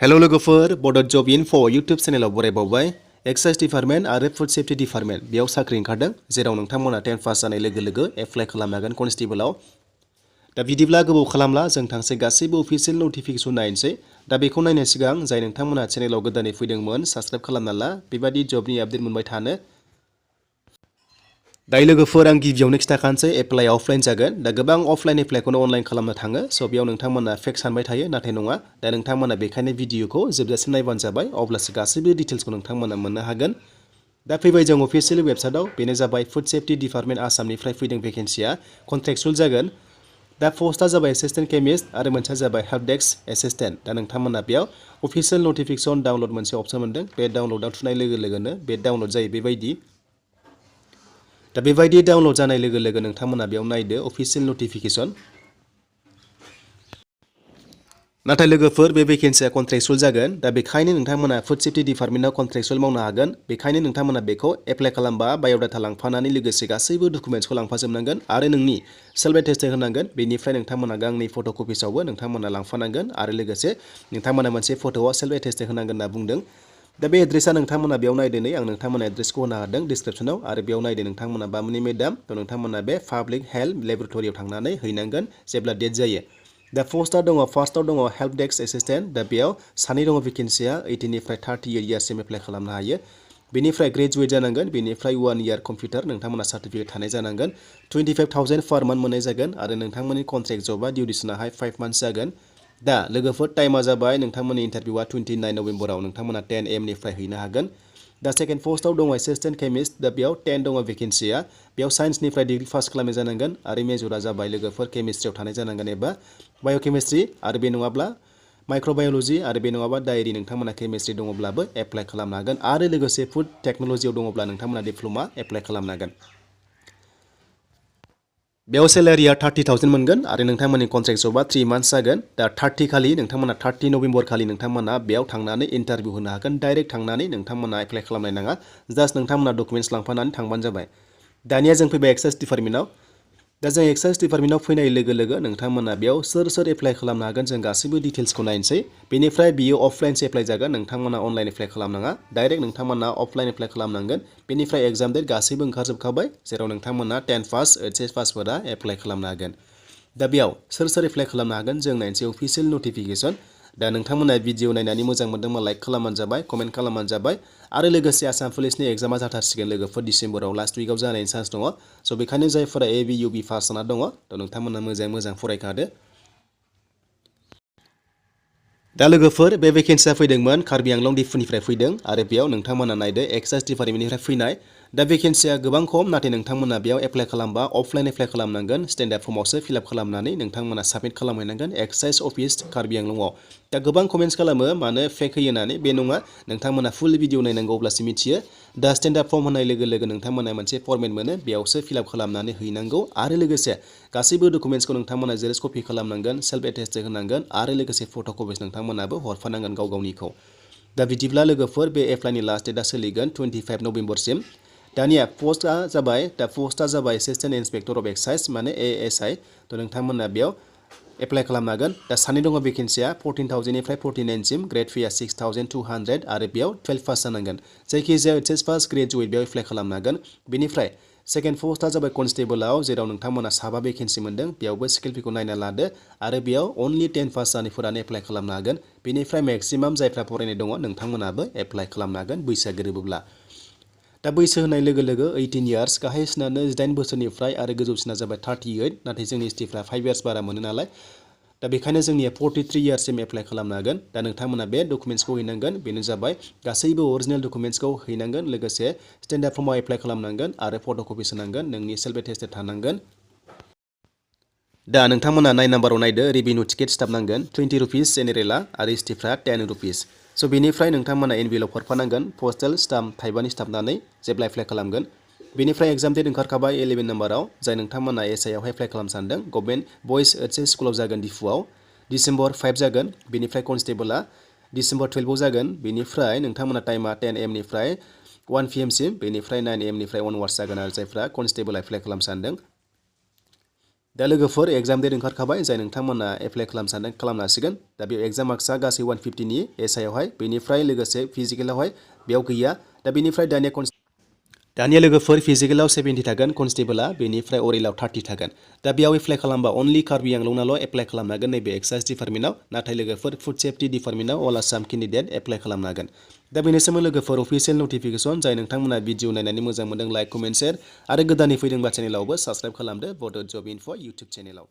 Hello लोगोफोर Bodo Job Info YouTube चेनेलाव बरायबावबाय एक्साइज डिपार्टमेन्ट आरो फुड सेफ्टी डिपार्टमेन्ट बेयाव साख्रि ओंखारदों जेराव नोंथांमोना 10 पास जानाय लोगो लोगो एप्लाइ खालामनो हागोन कनस्टेबलाव दा बिदिब्ला गोबाव खालामला जों थांसै गासैबो अफिसियेल नटिफिकेसन नायनोसै दा बेखौ नायनो सिगां जाय नोंथांमोना चेनेलाव गोदानै फैदोंमोन साबस्क्राइब खालामना ला बेबादि जबनि आपडेट मोनबाय थानो दायो लोगोफोर आं गिबियावनो खिथाखानोसै एप्लाइ अफलाइन जागोन दा गोबां अफलाइन एप्लाइखौनो अनलाइन खालामनो थाङो स' बेयाव नोंथांमोना फेक सानबाय थायो नाथाय नङा दा नोंथांमोना बेखायनो भिडिअखौ जोबजासिम नायबानो जाबाय अब्लासो गासैबो डिटेल्सखौ नोंथांमोना मोननो हागोन दा फैबाय जों अफिसियेल वेबसाइटआव बेनो जाबाय फुड सेफ्टी डिपार्टमेन्ट आसामनिफ्राय फैदों भेकेन्सिया कन्ट्रेक्चुअल जागोन दा पस्टआ जाबाय एसिस्टेन्ट केमिस्ट आरो मोनसेया जाबाय हेल्प डेस्क एसिस्टेन्ट दा नोंथांमोना बेयाव अफिसियेल नटिफिकेसन डाउनलड मोनसे अपसन मोनदों बे डाउनलडआव थुनाय लोगो लोगोनो बे डाउनलड जायो बेबायदि दा बेबायदि डाउनलड जानाय लोगो लोगो नोंथांमोना बेयाव नायदो अफिसियेल नटिफिकेसन नाथाय लोगोफोर बे भेकेन्सिया कन्ट्रेक्चुअल जागोन दा बेखायनो नोंथांमोना फुड सेफ्टी डिपार्टमेन्टआव कन्ट्रेक्चुअल मावनो हागोन बेखायनो नोंथांमोना बेखौ एप्लाइ खालामबा बाय'डाटा लांफानानै लोगोसे गासैबो डकुमेन्ट्सखौ लांफाजोबनांगोन आरो नोंनि सेल्फ एटेस्टेड होनांगोन बेनिफ्राय नोंथांमोना गांनै फट' कपिसावबो नोंथांमोना लांफानांगोन आरो लोगोसे नोंथांमोना मोनसे फट'आव सेल्फ एटेस्टेड होनांगोन होनना बुंदों दा बे एड्रेसा नोंथांमोना बेयाव नायदो नै आं नोंथांमोना एड्रेसखौ होनो हादों डिसक्रिप्सनाव आरो बेयाव नायदो नोंथांमोना बामुनिमादाम थ' नोंथांमोना बे पाब्लिक हेल्थ लेबरेटरियाव थांनानै हैनांगोन जेब्ला डेट जायो दा पस्टआ दङ फार्स्टआव दङ हेल्प डेस्क एसिस्टेन्ट दा बेयाव सानै दङ भेकेन्सिया 18निफ्राय 30 इयार्ससिम एप्लाइ खालामनो हायो बेनिफ्राय ग्रेजुवेट जानांगोन बेनिफ्राय 1 इयार कम्पिउटार नोंथांमोना सार्टिफिकेट थानाय जानांगोन 25,000 पार मान्थ मोननाय जागोन आरो नोंथांमोननि कन्ट्रेक्ट जबा डिउरेसनाहाय 5 मान्थ्स जागोन दा लोगोफोर टाइमा जाबाय नोंथांमोननि इन्टारभिउआ 29 नभेम्बराव नोंथांमोना 10 AM निफ्राय हैनो हागोन दा सेकेन्ड पस्टआव दङ एसिस्टेन्ट केमिस्ट दा बेयाव 10 दङ भेकेन्सिया बेयाव साइन्सनिफ्राय डिग्री पास खालामनाय जानांगोन आरो मेजरा जाबाय लोगोफोर केमिस्ट्रियाव थानाय जानांगोन एबा बाय'केमिस्ट्रि आरो बे नङाब्ला माइक्र'बाय'लजि आरो बे नङाबा डायरी नोंथांमोना केमिस्ट्रि दङब्लाबो एप्लाइ खालामनो हागोन आरो लोगोसे फुड टेक्न'लजियाव दङब्ला नोंथांमोना डिप्ल'मा एप्लाइ खालामनो हागोन बेयाव सेलारिया 30,000 मोनगोन आरो नोंथांमोननि कन्ट्रेक्ट जबा 3 मान्थ्स जागोन दा 30 खालि नोंथांमोना 30 नभेम्बर खालि नोंथांमोना बेयाव थांनानै इन्टारभिउ होनो हागोन डाइरेक्ट थांनानै नोंथांमोना एप्लाइ खालामनाय नाङा जास्ट नोंथांमोना डकुमेन्ट्स लांफानानै थांबानो जाबाय दानिया जों फैबाय एक्साइज डिपार्टमेन्टआव दा जों एक्साइज डिपार्टमेन्टआव फैनाय लोगो लोगो नोंथांमोना बेयाव सोर एप्लाइ खालामनो हागोन जों गासैबो डिटेल्सखौ नायनोसै बेनिफ्राय बियो अफलाइनसो एप्लाइ जागोन नोंथांमोना अनलाइन एप्लाइ खालामनाङा डाइरेक्ट नोंथांमोना अफलाइन एप्लाइ खालामनांगोन बेनिफ्राय एग्जाम डेट गासैबो ओंखारजोबखाबाय जेराव नोंथांमोना 10 पास HS पासफोरा एप्लाइ खालामनो हागोन दा बेयाव सोर एप्लाइ खालामनो हागोन जों नायनोसै अफिसियेल नटिफिकेसन दा नोंथांमोना भिडिअ नायनानै मोजां मोनदोंबा लाइक खालामबानो जाबाय कमेन्ट खालामबानो जाबाय आरो लोगोसे आसाम पुलिसनि एग्जामा जाथारसिगोन लोगोफोर डिसेम्बराव लास्ट उइकआव जानायनि चान्स दङ स' बेखायनो जायफोरा AB UB पास जाना दङ थ' नोंथांमोना मोजां फरायखादो दा लोगोफोर बे भेकेन्सिया फैदोंमोन कार्बि आंलं दिफुनिफ्राय फैदों आरो बेयाव नोंथांमोना नायदो एक्साइज डिपार्टमेन्टनिफ्राय फैनाय दा भेकेन्सिया गोबां खम नाथाय नोंथांमोना बेयाव एप्लाइ खालामबा अफलाइन एप्लाइ खालामनांगोन स्टेन्डार्ड फर्मावसो फिलआप खालामनानै नोंथांमोना साबमिट खालामहैनांगोन एक्साइज अफिस कार्बि आंलंआव दा गोबां कमेन्ट्स खालामो मानो फेक होयो होननानै बे नङा नोंथांमोना फुल भिडिअ नायनांगौ अब्लासो मिथियो दा स्टेन्डार्ड फर्म होनाय लोगो लोगो नोंथांमोना मोनसे फर्मेट मोनो बेयावसो फिलआप खालामनानै हैनांगौ आरो लोगोसे गासैबो डकुमेन्ट्सखौ नोंथांमोना जेरक्स कपि खालामनांगोन सेल्फ एटेस्टेड होनांगोन आरो लोगोसे फट' कपिस नोंथांमोनाबो हरफानांगोन गावनिखौ दा बिदिब्ला लोगोफोर बे एप्लाइनि लास्ट डेटआ सोलिगोन 25 नभेम्बरसिम दानिया पस्टआ जाबाय एसिस्टेन्ट इन्सपेक्टर अफ एक्साइज माने ASI थ' नोंथांमोना बेयाव एप्लाइ खालामनो हागोन दा सानै दङ भेकेन्सिया 14,000निफ्राय 49सिम ग्रेड फीआ 6,200 आरो बेयाव 12 पास जानांगोन जायखिजाया HS पास ग्रेजुवेट बेयाव एप्लाइ खालामनो हागोन बेनिफ्राय सेकेन्ड पस्टआ जाबाय कनस्टेबलाव जेराव नोंथांमोना 7 भेकेन्सि मोनदों बेयावबो स्किल फिखौ नायना लादो आरो बेयाव अनलि 10 पास जानायफोरानो एप्लाइ खालामनो हागोन बेनिफ्राय मेक्सिमाम जायफ्रा फरायनाय दङ नोंथांमोनाबो एप्लाइ खालामनो हागोन बैसोआ गोरोबोब्ला दा बैसो होनाय लोगो लोगो 18 इयार्स गाहायसिनानो 18 बोसोरनिफ्राय आरो गोजौसिना जाबाय 38 नाथाय जोंनि STफ्रा 5 इयार्स बारा मोनो नालाय दा बेखायनो जोंनिया 43 इयार्ससिम एप्लाइ खालामनो हागोन दा नोंथांमोना बे डकुमेन्ट्सखौ हैनांगोन बेनो जाबाय गासैबो अरिजिनेल डकुमेन्ट्सखौ हैनांगोन लोगोसे स्टेन्डार्ड फर्माव एप्लाइ खालामनांगोन आरो फट' कपिस होनांगोन नोंनि सेल्फ एटेस्टेड थानांगोन दा नोंथांमोना 9 नाम्बाराव नायदो रेभिनिउ टिकेट सिथाबनांगोन 20 रुपिस जेनेरेला आरो STफ्रा 10 रुपिस स' बेनिफ्राय नोंथांमोना एनभिलप हरफानांगोन पस्टेल स्टाम्प थाइबानि सिथाबनानै जेब्ला एप्लाइ खालामगोन बेनिफ्राय एग्जाम डेट ओंखारखाबाय 11 नाम्बाराव जाय नोंथांमोना ASI आवहाय एप्लाइ खालामनो सानदों गभर्नमेन्ट बयज HS स्कुलाव जागोन दिफुआव डिसेम्बर 5 जागोन बेनिफ्राय कनस्टेबला डिसेम्बर 12 जागोन बेनिफ्राय नोंथांमोना टाइमा 10 AM निफ्राय 1 PM सिम बेनिफ्राय 9 AM निफ्राय अनवार्ड जागोन आरो जायफ्रा कनस्टेबल एप्लाइ खालामनो सानदों दा लोगोफोर एग्जाम डेट ओंखारखाबाय जाय नोंथांमोना एप्लाइ खालामनो सानदों खालामनो हासिगोन दा बेयाव एग्जाम मार्क्सआ गासै 150नि ASI आवहाय बेनिफ्राय लोगोसे फिजिकेलावहाय बेयाव गैया दा बेनिफ्राय दानिया लोगोफोर फिजिकेलाव 70 थागोन कनस्टेबला बेनिफ्राय अरेलाव 30 थागोन दा बेयाव एप्लाइ खालामबा अनलि कार्बि आंलंनाल' एप्लाइ खालामनो हागोन नैबे एक्साइज डिपार्टमेन्टआव नाथाय लोगोफोर फुड सेफ्टि डिपार्टमेन्टआव अल आसाम केन्डिडेट एप्लाइ खालामनो हागोन दा बेनिसिम लोगोफोर अफिसियेल नटिफिकेसन जाय नोंथांमोना भिडिअ नायनानै मोजां मोनदों लाइक कमेन्ट शेयार आरो गोदानै फैदोंबा चेनेलावबो साबस्क्राइब खालामदो बड' जब इनफो इउटुब चेनेलाव